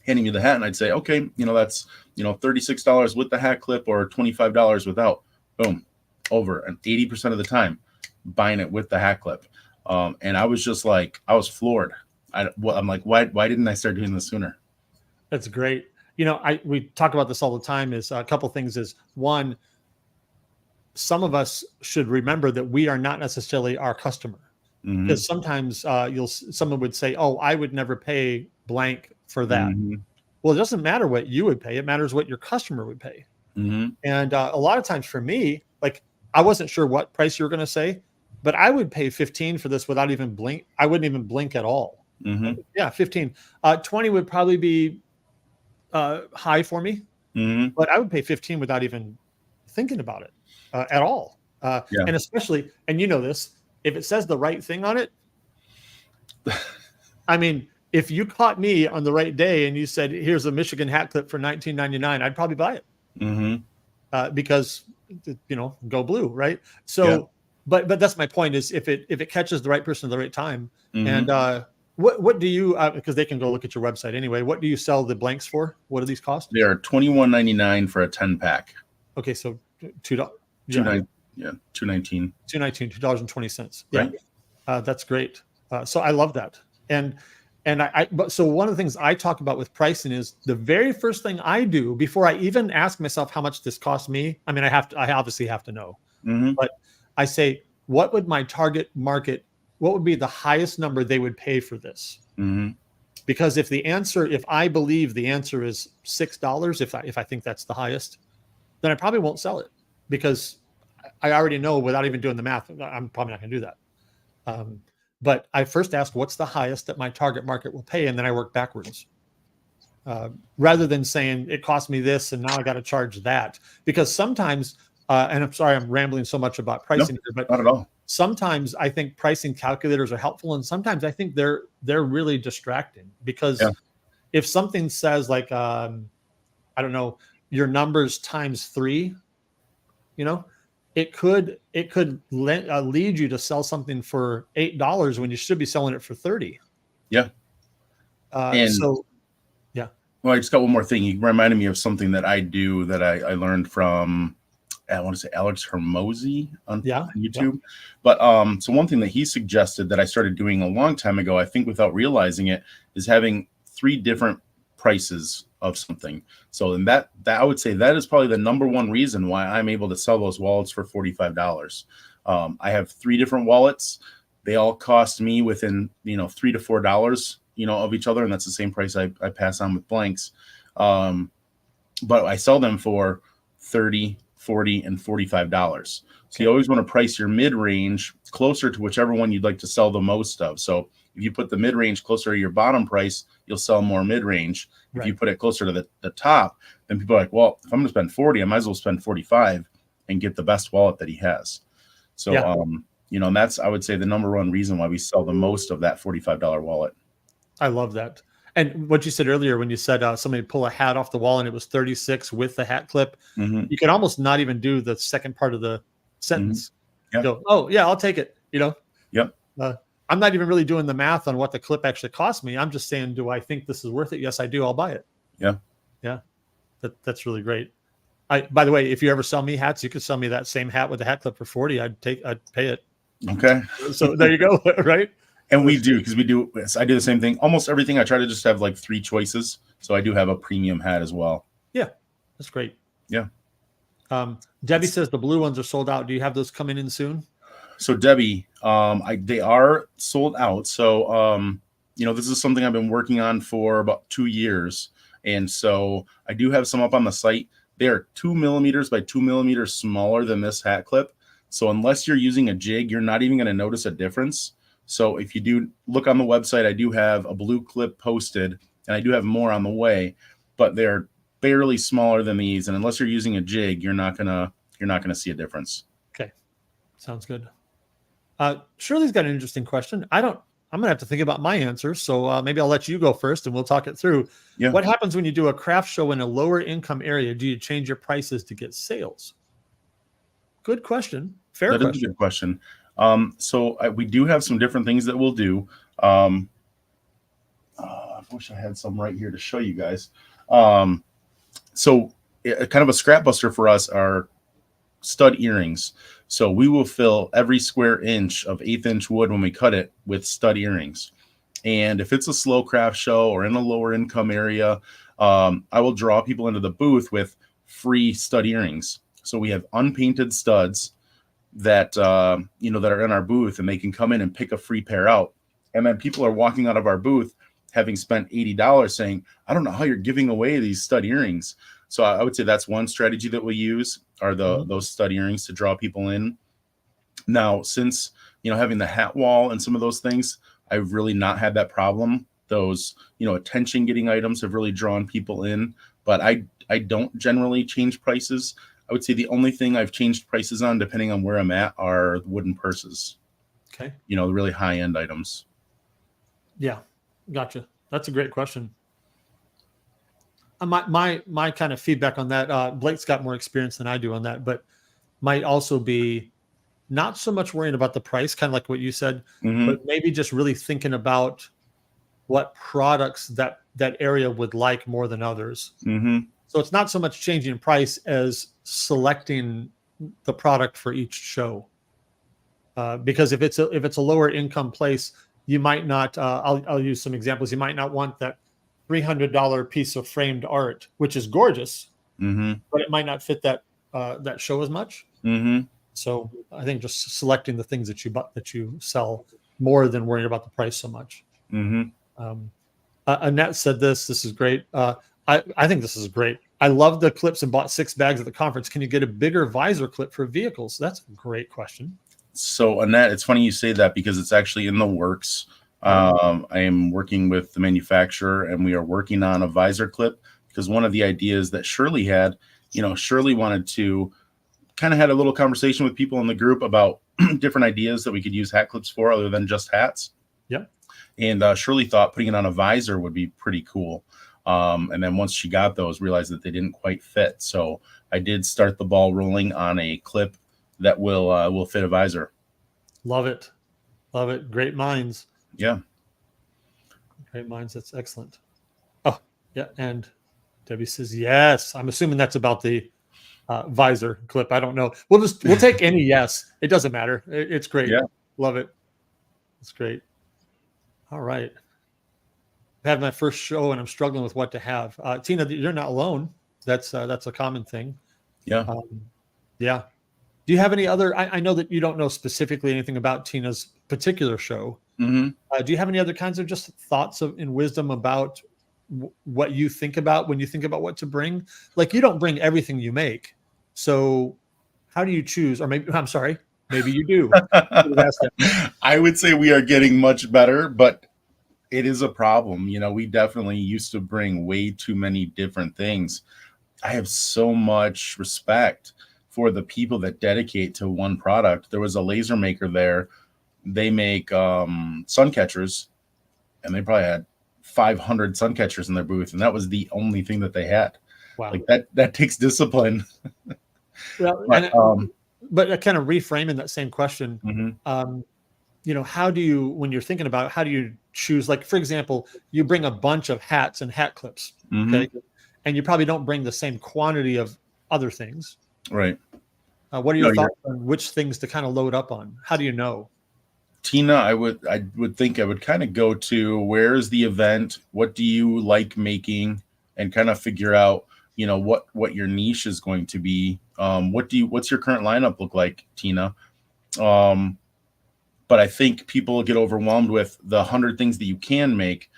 handing me the hat, and I'd say, okay, that's $36 with the hat clip or $25 without. Boom, over. And 80% of the time, buying it with the hat clip. And I was just like, I was floored. I'm like, why didn't I start doing this sooner? That's great. We talk about this all the time. Is a couple things. Is one, some of us should remember that we are not necessarily our customer, because sometimes someone would say, "Oh, I would never pay blank for that." Well, it doesn't matter what you would pay; it matters what your customer would pay. And a lot of times, for me, like, I wasn't sure what price you were going to say, but I would pay 15 for this without even blink. I wouldn't even blink at all. Yeah, 15. 20 would probably be high for me, but I would pay 15 without even thinking about it at all. And especially, and this, if it says the right thing on it, I mean, if you caught me on the right day and you said, here's a Michigan hat clip for $19.99, I'd probably buy it because, go blue, right? So, but that's my point, is if it catches the right person at the right time. And what do you, because they can go look at your website anyway, what do you sell the blanks for? What do these cost? They are $21.99 for a 10-pack. Okay, so $2.19. $2.20. Right. Yeah, that's great. So I love that. But so one of the things I talk about with pricing is the very first thing I do before I even ask myself how much this costs me. I mean, I obviously have to know, but I say, what would my target market, what would be the highest number they would pay for this? Because if I believe the answer is $6, if I think that's the highest, then I probably won't sell it, because I already know without even doing the math, I'm probably not going to do that. But I first ask, what's the highest that my target market will pay? And then I work backwards, rather than saying it cost me this and now I got to charge that. Because sometimes, and I'm sorry, I'm rambling so much about pricing here, but not at all. Sometimes I think pricing calculators are helpful, and sometimes I think they're really distracting, because if something says like, I don't know, your numbers times 3, it could lead you to sell something for $8 when you should be selling it for 30. Yeah. Well, I just got one more thing. You reminded me of something that I do that I learned from, I want to say, Alex Hermosi on YouTube. But so one thing that he suggested that I started doing a long time ago, I think without realizing it, is having 3 different prices of something. So in that I would say that is probably the number one reason why I'm able to sell those wallets for $45. I have 3 different wallets. They all cost me within $3 to $4 of each other, and that's the same price I pass on with blanks. But I sell them for $30, $40, and $45. So you always want to price your mid-range closer to whichever one you'd like to sell the most of. So if you put the mid-range closer to your bottom price, you'll sell more mid-range. If you put it closer to the top, then people are like, well, if I'm going to spend 40, I might as well spend 45 and get the best wallet that he has. So, and that's, I would say, the number one reason why we sell the most of that $45 wallet. I love that. And what you said earlier, when you said somebody pull a hat off the wall and it was 36 with the hat clip, you can almost not even do the second part of the sentence. Go, oh yeah, I'll take it. I'm not even really doing the math on what the clip actually cost me. I'm just saying, do I think this is worth it? Yes, I do. I'll buy it. Yeah. That's really great. By the way, if you ever sell me hats, you could sell me that same hat with the hat clip for 40. I'd pay it. Okay. So there you go. Right. And we do, because I do the same thing. Almost everything, I try to just have like 3 choices. So I do have a premium hat as well. Yeah. That's great. Yeah. Debbie says the blue ones are sold out. Do you have those coming in soon? So Debbie, they are sold out. So, this is something I've been working on for about 2 years. And so I do have some up on the site. They are 2 millimeters by 2 millimeters smaller than this hat clip. So unless you're using a jig, you're not even going to notice a difference. So if you do look on the website, I do have a blue clip posted, and I do have more on the way, but they're barely smaller than these. And unless you're using a jig, you're not gonna see a difference. Okay, sounds good. Shirley's got an interesting question. I'm gonna have to think about my answer, so maybe I'll let you go first, and we'll talk it through. Yeah. What happens when you do a craft show in a lower income area? Do you change your prices to get sales? Good question. Fair question. That is a good question. So we do have some different things that we'll do. I wish I had some right here to show you guys. So kind of a scrap buster for us are stud earrings. So we will fill every square inch of 1/8 inch wood when we cut it with stud earrings. And if it's a slow craft show or in a lower income area, I will draw people into the booth with free stud earrings. So we have unpainted studs that that are in our booth, and they can come in and pick a free pair out. And then people are walking out of our booth having spent $80 saying, I don't know how you're giving away these stud earrings. So I would say that's one strategy that we use are those stud earrings to draw people in. Now, since having the hat wall and some of those things, I've really not had that problem. Those attention getting items have really drawn people in, but I don't generally change prices. I would say the only thing I've changed prices on, depending on where I'm at, are wooden purses. Okay. The really high end items. Yeah, gotcha. That's a great question. My kind of feedback on that, Blake's got more experience than I do on that, but might also be not so much worrying about the price, kind of like what you said, but maybe just really thinking about what products that area would like more than others. So it's not so much changing price as selecting the product for each show. Because if it's a lower income place, you might not. I'll use some examples. You might not want that $300 piece of framed art, which is gorgeous, but it might not fit that show as much. So I think just selecting the things that you sell more than worrying about the price so much. Annette said this is great. I think this is great. I love the clips and bought 6 bags at the conference. Can you get a bigger visor clip for vehicles? That's a great question. So Annette, it's funny you say that because it's actually in the works. I am working with the manufacturer and we are working on a visor clip because one of the ideas that Shirley had, Shirley wanted to kind of had a little conversation with people in the group about different ideas that we could use hat clips for other than just hats. Yeah. And Shirley thought putting it on a visor would be pretty cool. And then once she got those, realized that they didn't quite fit. So I did start the ball rolling on a clip that will fit a visor. Love it. Love it. Great minds. Yeah. Great minds. That's excellent. Oh, yeah. And Debbie says, yes. I'm assuming that's about the visor clip. I don't know. We'll take any yes. It doesn't matter. It's great. Yeah. Love it. It's great. All right. I had my first show and I'm struggling with what to have. Tina, you're not alone. That's a common thing. Yeah. Yeah. Do you have any other, I know that you don't know specifically anything about Tina's particular show. Do you have any other kinds of just thoughts and wisdom about what you think about when you think about what to bring? Like you don't bring everything you make. So how do you choose? Or maybe, I'm sorry, maybe you do. I would say we are getting much better, but it is a problem. We definitely used to bring way too many different things. I have so much respect for the people that dedicate to one product. There was a laser maker there. They make sun catchers, and they probably had 500 sun catchers in their booth, and that was the only thing that they had. Wow. Like that takes discipline. Well, but kind of reframing that same question, how do you, when you're thinking about how do you choose, like, for example, you bring a bunch of hats and hat clips, okay? And you probably don't bring the same quantity of other things. Right. What are your thoughts on which things to kind of load up on? How do you know? Tina, I would think I would kind of go to where's the event? What do you like making? And kind of figure out, what your niche is going to be. What's your current lineup look like, Tina? But I think people get overwhelmed with the 100 things that you can make.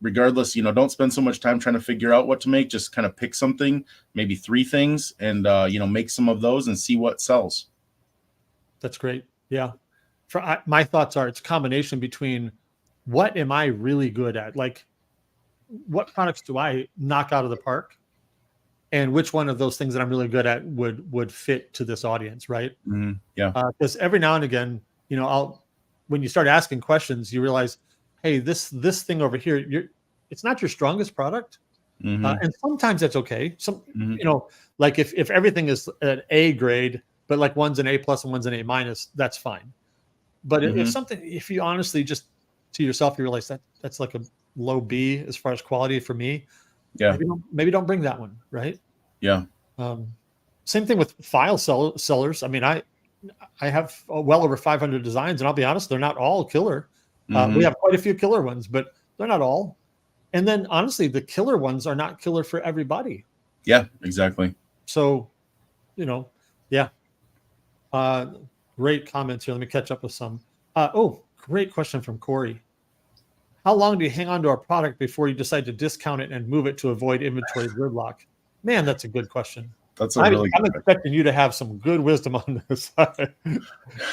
Regardless, don't spend so much time trying to figure out what to make. Just kind of pick something, maybe 3 things, and make some of those and see what sells. That's great. Yeah. My thoughts are it's a combination between what am I really good at? Like, what products do I knock out of the park? And which one of those things that I'm really good at would fit to this audience, right? Yeah. Because every now and again, when you start asking questions, you realize, hey, this thing over here, it's not your strongest product. And sometimes that's okay. Like if everything is an A grade, but like one's an A+ and one's an A-, that's fine. But if you honestly just to yourself, you realize that that's like a low B as far as quality for me. Yeah. Maybe don't bring that one. Right. Yeah. Same thing with file sellers. I mean, I have well over 500 designs, and I'll be honest, they're not all killer. We have quite a few killer ones, but they're not all. And then honestly, the killer ones are not killer for everybody. Yeah, exactly. So, yeah. Great comments here. Let me catch up with some. Great question from Corey. How long do you hang on to a product before you decide to discount it and move it to avoid inventory gridlock? Man, that's a good question. That's a really good I'm expecting you to have some good wisdom on this.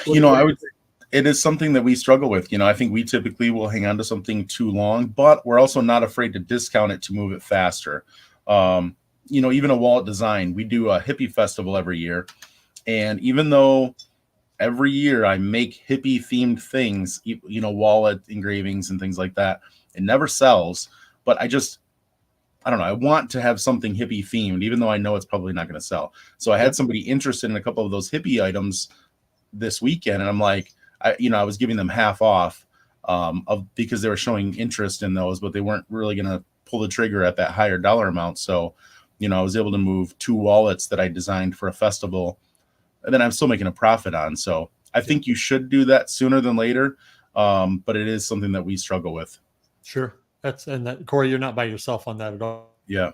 It is something that we struggle with. I think we typically will hang on to something too long, but we're also not afraid to discount it to move it faster. Even a wallet design, we do a hippie festival every year. And even though every year I make hippie themed things, wallet engravings and things like that, it never sells, but I don't know. I want to have something hippie themed, even though I know it's probably not going to sell. So I had somebody interested in a couple of those hippie items this weekend. And I'm like, I was giving them half off because they were showing interest in those, but they weren't really going to pull the trigger at that higher dollar amount. So, I was able to move 2 wallets that I designed for a festival, and then I'm still making a profit on. So I think you should do that sooner than later. But it is something that we struggle with. Sure. Corey, you're not by yourself on that at all. Yeah.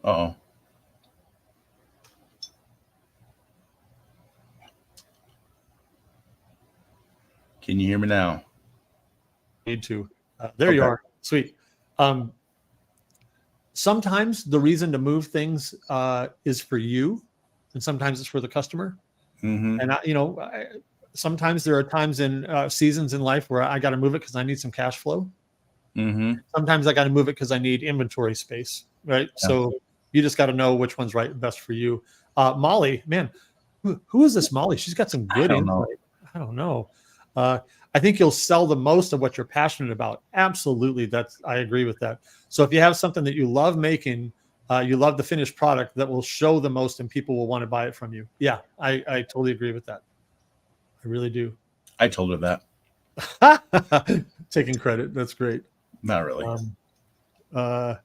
Uh-oh. Can you hear me now? Need to. There you are. Sweet. Sometimes the reason to move things is for you, and sometimes it's for the customer. And sometimes there are times in seasons in life where I got to move it because I need some cash flow. Sometimes I got to move it because I need inventory space. Right. Yeah. So you just got to know which one's best for you. Molly, man, who is this Molly? She's got some good insight. I don't know. I think you'll sell the most of what you're passionate about. Absolutely. I agree with that. So if you have something that you love making, you love the finished product, that will show the most and people will want to buy it from you. Yeah, I totally agree with that. I really do. I told her that. Taking credit. That's great. Not really. But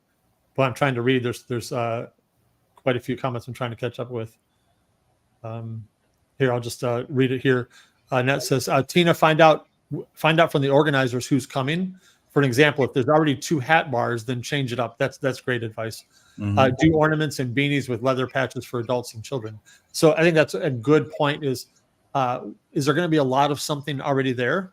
I'm trying to read. There's quite a few comments I'm trying to catch up with. Here, I'll just read it here. Net says, Tina, find out from the organizers who's coming. For an example, if there's already 2 hat bars, then change it up. That's great advice. Do ornaments and beanies with leather patches for adults and children. So I think that's a good point. Is there going to be a lot of something already there?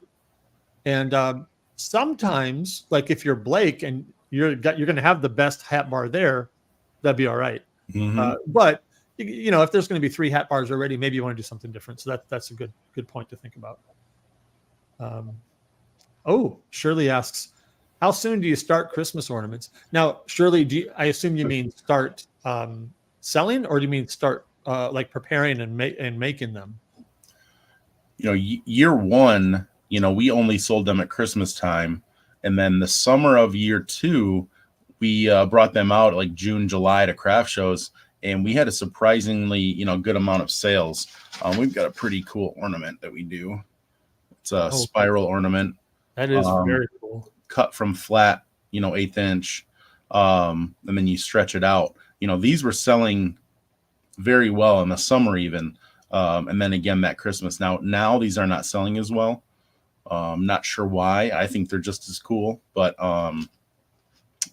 And sometimes, like if you're Blake and you're going to have the best hat bar there, that'd be all right. But if there's going to be 3 hat bars already, maybe you want to do something different. So that's a good point to think about. Shirley asks, how soon do you start Christmas ornaments? Now, Shirley, I assume you mean start selling, or do you mean start like preparing and making them? Year 1, we only sold them at Christmas time. And then the summer of year 2, we brought them out like June, July to craft shows. And we had a surprisingly, good amount of sales. We've got a pretty cool ornament that we do. It's a spiral ornament. That is very cool. Cut from flat, 1/8 inch. And then you stretch it out. These were selling very well in the summer even. And then again, that Christmas. Now these are not selling as well. Not sure why. I think they're just as cool. But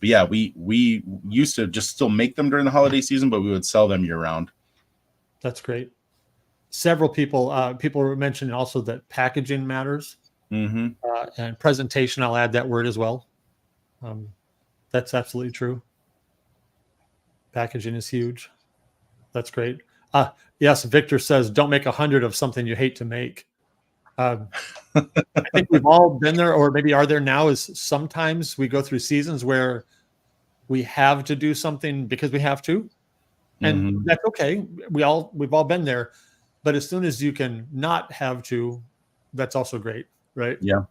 yeah, we used to just still make them during the holiday season, but we would sell them year round. That's great. Several people were mentioning also that packaging matters, and presentation. I'll add that word as well. That's absolutely true. Packaging is huge. That's great. Yes, Victor says, don't make 100 of something you hate to make. I think we've all been there, or maybe are there now, is sometimes we go through seasons where we have to do something because we have to. And that's okay. We've all been there. But as soon as you can not have to, that's also great, right? Yeah.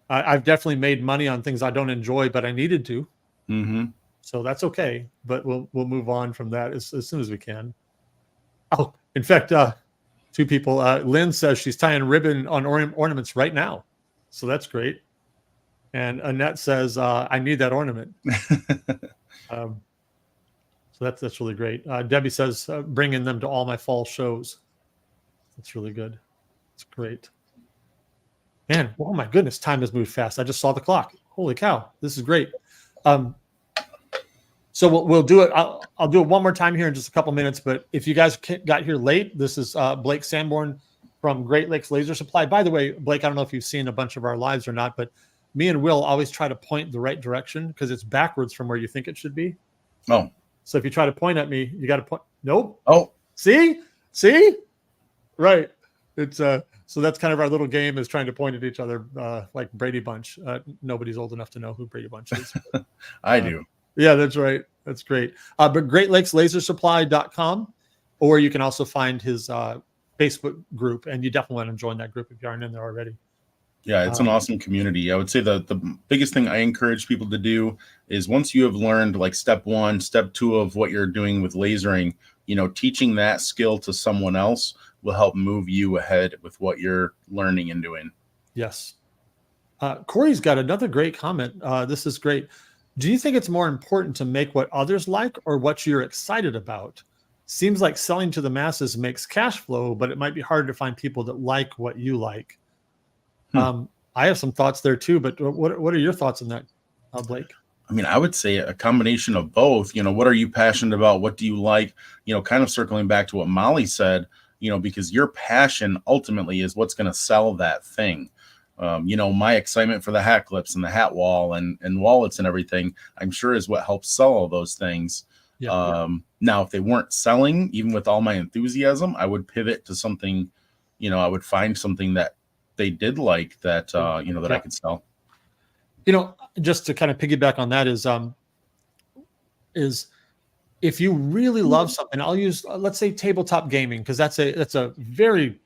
I've definitely made money on things I don't enjoy, but I needed to. So that's okay, but we'll move on from that as soon as we can. Oh, in fact, two people. Lynn says she's tying ribbon on ornaments right now, so that's great. And Annette says, "I need that ornament." So that's really great. Debbie says, "Bringing them to all my fall shows." That's really good. It's great. Man, oh my goodness, time has moved fast. I just saw the clock. Holy cow, this is great. So we'll do it. I'll do it one more time here in just a couple minutes. But if you guys got here late, this is Blake Sanborn from Great Lakes Laser Supply. By the way, Blake, I don't know if you've seen a bunch of our lives or not, but me and Will always try to point the right direction because it's backwards from where you think it should be. Oh. So if you try to point at me, you got to point. Nope. Oh. See? Right. It's so that's kind of our little game, is trying to point at each other like Brady Bunch. Nobody's old enough to know who Brady Bunch is. But, I do. Yeah, that's right. That's great. But GreatLakesLaserSupply.com, or you can also find his Facebook group, and you definitely want to join that group if you aren't in there already. Yeah, it's an awesome community. I would say the biggest thing I encourage people to do is, once you have learned like step 1, step 2 of what you're doing with lasering, teaching that skill to someone else will help move you ahead with what you're learning and doing. Yes. Corey's got another great comment. This is great. Do you think it's more important to make what others like or what you're excited about? Seems like selling to the masses makes cash flow, but it might be hard to find people that like what you like. I have some thoughts there too, but what are your thoughts on that, Blake? I mean, I would say a combination of both. What are you passionate about? What do you like? Kind of circling back to what Molly said, because your passion ultimately is what's going to sell that thing. My excitement for the hat clips and the hat wall and wallets and everything, I'm sure, is what helps sell all those things. Yeah. Now, if they weren't selling, even with all my enthusiasm, I would pivot to something, I would find something that they did like that, that I could sell. Just to kind of piggyback on that is if you really love something, I'll use, let's say, tabletop gaming, because that's a very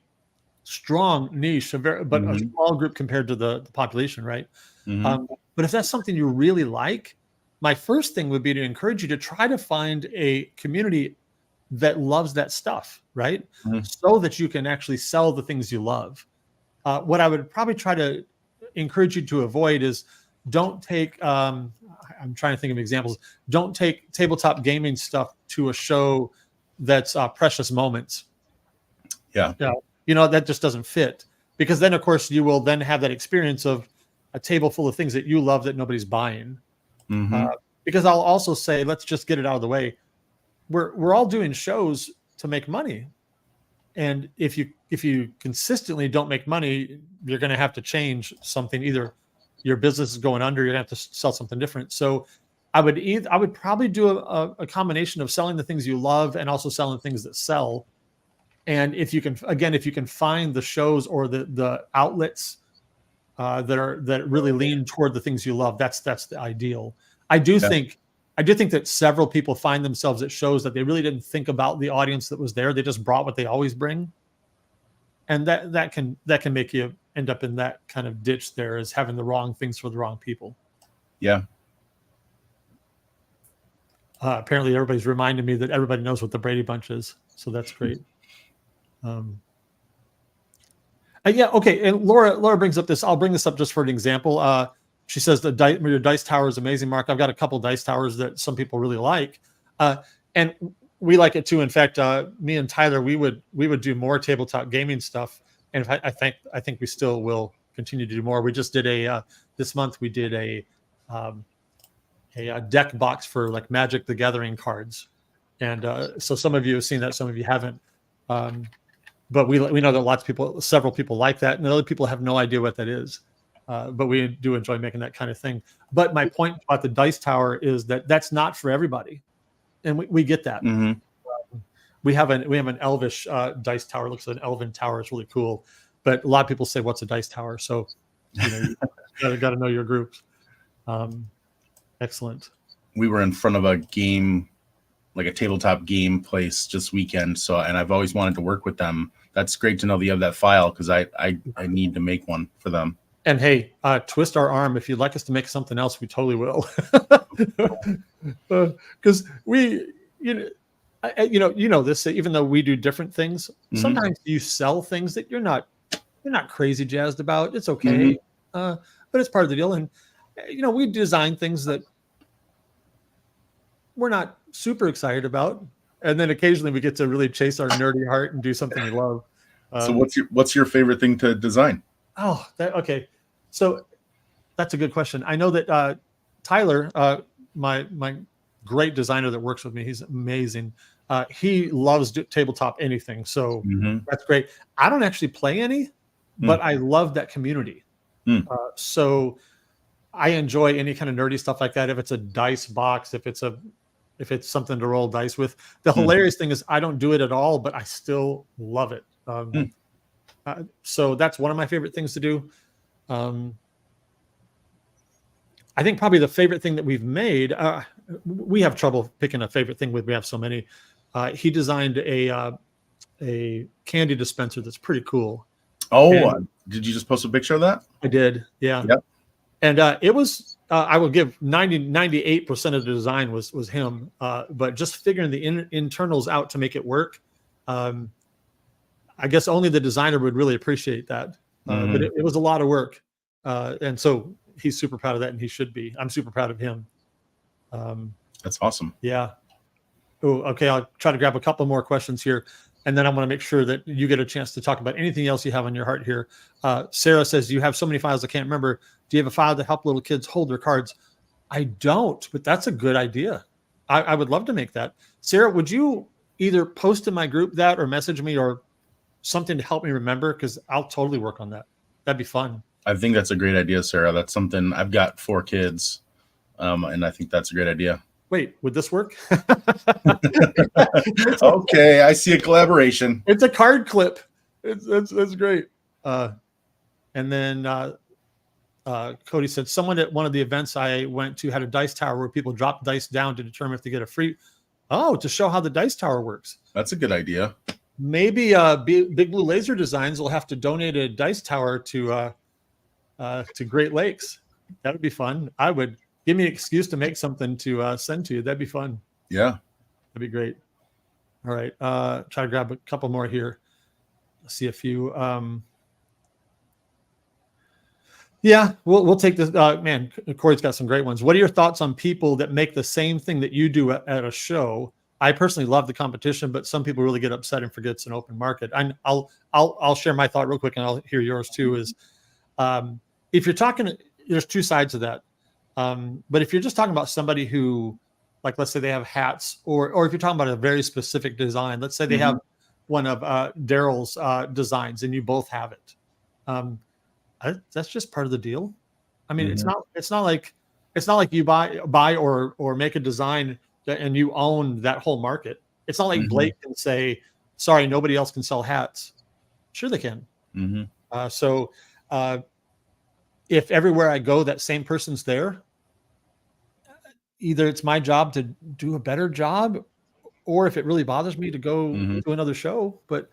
strong niche, but a small group compared to the population, right? But if that's something you really like, my first thing would be to encourage you to try to find a community that loves that stuff, right? So that you can actually sell the things you love. What I would probably try to encourage you to avoid is, don't take, I'm trying to think of examples. Don't take tabletop gaming stuff to a show that's Precious Moments. Yeah. That just doesn't fit, because then, of course, you will then have that experience of a table full of things that you love that nobody's buying. Because I'll also say, let's just get it out of the way. We're all doing shows to make money. And if you consistently don't make money, you're going to have to change something. Either your business is going under, you're going to have to sell something different. So I would probably do a combination of selling the things you love and also selling things that sell. And if you can find the shows or the outlets that really lean toward the things you love, that's the ideal. I do think that several people find themselves at shows that they really didn't think about the audience that was there. They just brought what they always bring. And that can make you end up in that kind of ditch there, as having the wrong things for the wrong people. Yeah. Apparently everybody's reminding me that everybody knows what the Brady Bunch is. So that's great. Yeah. Okay. And Laura brings up this. I'll bring this up just for an example. She says your dice tower is amazing, Mark. I've got a couple dice towers that some people really like. And we like it too. In fact, me and Tyler, we would do more tabletop gaming stuff. And I think we still will continue to do more. We just did this month we did a deck box for like Magic the Gathering cards. And so some of you have seen that, some of you haven't. But we know that several people like that, and other people have no idea what that is. But we do enjoy making that kind of thing. But my point about the dice tower is that that's not for everybody, and we get that. We have an elvish dice tower. It looks like an elven tower. It's really cool. But a lot of people say, "What's a dice tower?" So you got to know your groups. Excellent. We were in front of a game, like a tabletop game place this weekend. And I've always wanted to work with them. That's great to know that you have that file, because I need to make one for them. And hey, twist our arm if you'd like us to make something else. We totally will, because we, you know this. Even though we do different things, sometimes you sell things that you're not crazy jazzed about. It's okay, but it's part of the deal. And we design things that we're not super excited about, and then occasionally we get to really chase our nerdy heart and do something we love. So what's your favorite thing to design? Oh, okay. So that's a good question. I know that Tyler, my great designer that works with me, he's amazing. He loves tabletop anything, so that's great. I don't actually play any, but I love that community. So I enjoy any kind of nerdy stuff like that. If it's a dice box, if it's something to roll dice with. The hilarious thing is I don't do it at all, but I still love it. So that's one of my favorite things to do. I think probably the favorite thing that we've made, we have trouble picking a favorite thing we have so many. He designed a candy dispenser that's pretty cool. Oh, did you just post a picture of that? I did. Yeah. Yep. And it was, I will give 98% of the design was him, but just figuring the internals out to make it work. I guess only the designer would really appreciate that. But it was a lot of work. And so he's super proud of that, and he should be. I'm super proud of him. That's awesome. Yeah. Oh, okay. I'll try to grab a couple more questions here, and then I want to make sure that you get a chance to talk about anything else you have on your heart here. Sarah says, you have so many files I can't remember. Do you have a file to help little kids hold their cards? I don't, but that's a good idea. I would love to make that. Sarah, would you either post in my group that or message me or something to help me remember? Because I'll totally work on that. That'd be fun. I think that's a great idea, Sarah. That's something. I've got 4 kids, and I think that's a great idea. Wait, would this work? Okay, I see a collaboration. It's a card clip. That's great. And then Cody said, someone at one of the events I went to had a dice tower where people drop dice down to determine if they get a free. Oh, to show how the dice tower works. That's a good idea. Maybe Big Blue Laser Designs will have to donate a dice tower to Great Lakes. That would be fun. I would. Give me an excuse to make something to send to you. That'd be fun. Yeah. That'd be great. All right. Try to grab a couple more here. Let's see a few. Yeah, we'll take this. Man, Corey's got some great ones. What are your thoughts on people that make the same thing that you do at a show? I personally love the competition, but some people really get upset and forget it's an open market. And I'll share my thought real quick, and I'll hear yours too. Is if you're talking, there's 2 sides of that. But if you're just talking about somebody who, like, let's say they have hats, or if you're talking about a very specific design, let's say they have one of Daryl's designs, and you both have it. That's just part of the deal. I mean, it's not like you buy or make a design and you own that whole market. It's not like Blake can say, sorry, nobody else can sell hats. Sure they can. So if everywhere I go, that same person's there, either it's my job to do a better job, or if it really bothers me, to go to another show. But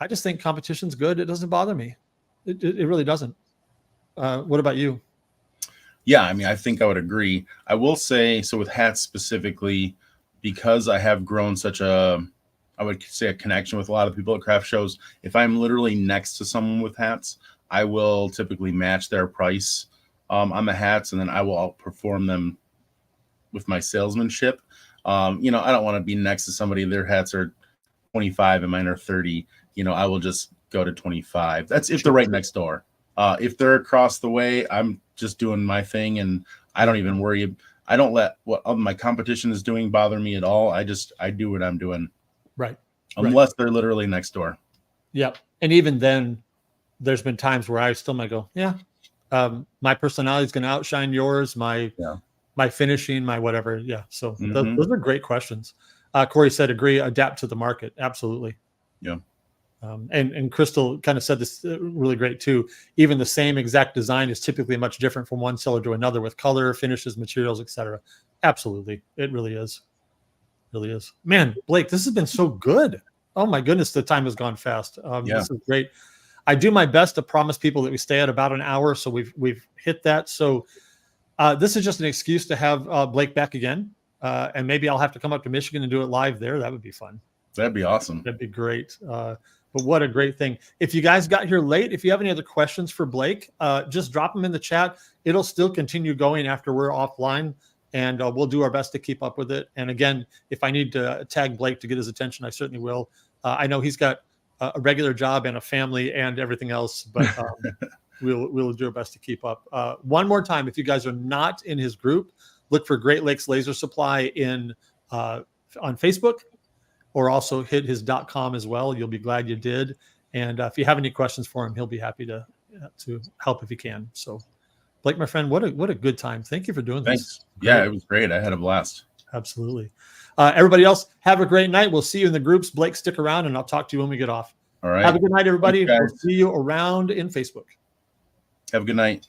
I just think competition's good. It doesn't bother me. It really doesn't. What about you? Yeah, I mean, I think I would agree. I will say, so with hats specifically, because I have grown such I would say a connection with a lot of people at craft shows, if I'm literally next to someone with hats, I will typically match their price on the hats, and then I will outperform them with my salesmanship. I don't want to be next to somebody, their hats are 25 and mine are 30. I will just go to 25. That's if they're right next door. If they're across the way, I'm just doing my thing, and I don't even worry. I don't let what my competition is doing bother me at all. I do what I'm doing. Right. Unless they're literally next door. Yeah. And even then, there's been times where I still might go, yeah, my personality is going to outshine yours, my finishing, my whatever. Yeah. So those are great questions. Corey said, agree, adapt to the market. Absolutely. Yeah. And Crystal kind of said this really great too. Even the same exact design is typically much different from one seller to another with color, finishes, materials, etc. Absolutely. It really is. Really is. Man, Blake, this has been so good. Oh my goodness. The time has gone fast. This is great. I do my best to promise people that we stay at about an hour. So we've hit that. So this is just an excuse to have Blake back again. And maybe I'll have to come up to Michigan and do it live there. That would be fun. That'd be awesome. That'd be great. But what a great thing. If you guys got here late, if you have any other questions for Blake, just drop them in the chat. It'll still continue going after we're offline, and we'll do our best to keep up with it. And again, if I need to tag Blake to get his attention, I certainly will. I know he's got a regular job and a family and everything else, but we'll do our best to keep up. One more time, if you guys are not in his group, look for Great Lakes Laser Supply on Facebook, or also hit his .com as well. You'll be glad you did. And if you have any questions for him, he'll be happy to help if he can. So, Blake, my friend, what a good time. Thank you for doing this. Yeah, it was great. I had a blast. Absolutely. Everybody else, have a great night. We'll see you in the groups. Blake, stick around, and I'll talk to you when we get off. All right. Have a good night, everybody. We'll see you around in Facebook. Have a good night.